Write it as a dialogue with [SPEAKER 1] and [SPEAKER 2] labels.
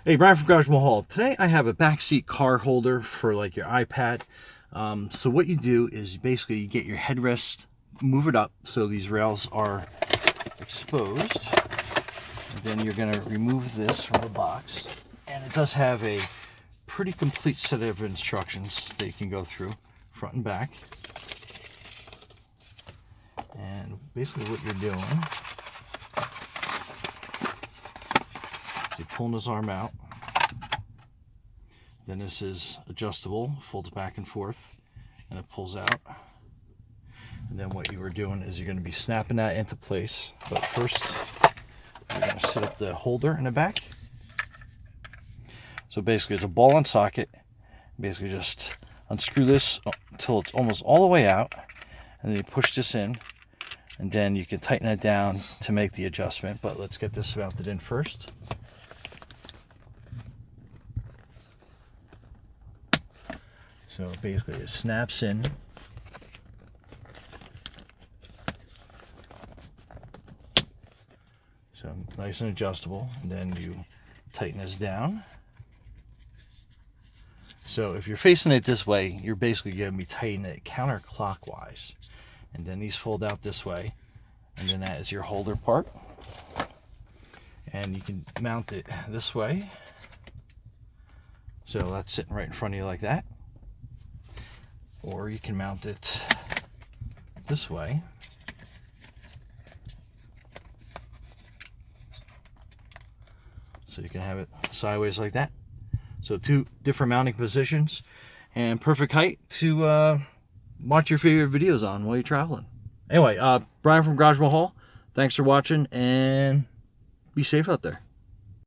[SPEAKER 1] Hey, Brian from Garage Mahal. Today I have a backseat car holder for like your iPad. So what you do is basically you get your headrest, move it up so these rails are exposed. And then you're going to remove this from the box. And it does have a pretty complete set of instructions that you can go through, front and back. And basically what you're doing, you're pulling this arm out. Then this is adjustable, folds back and forth, and it pulls out. And then what you are doing is you're going to be snapping that into place. But first, you're going to set up the holder in the back. So basically, it's a ball and socket. Basically, just unscrew this until it's almost all the way out, and then you push this in, and then you can tighten it down to make the adjustment. But let's get this mounted in first. So basically it snaps in. So nice and adjustable. And then you tighten this down. So if you're facing it this way, you're basically going to be tightening it counterclockwise. And then these fold out this way. And then that is your holder part. And you can mount it this way. So that's sitting right in front of you like that. Or you can mount it this way. So you can have it sideways like that. So two different mounting positions and perfect height to watch your favorite videos on while you're traveling. Anyway, Brian from Garage Mahal, thanks for watching and be safe out there.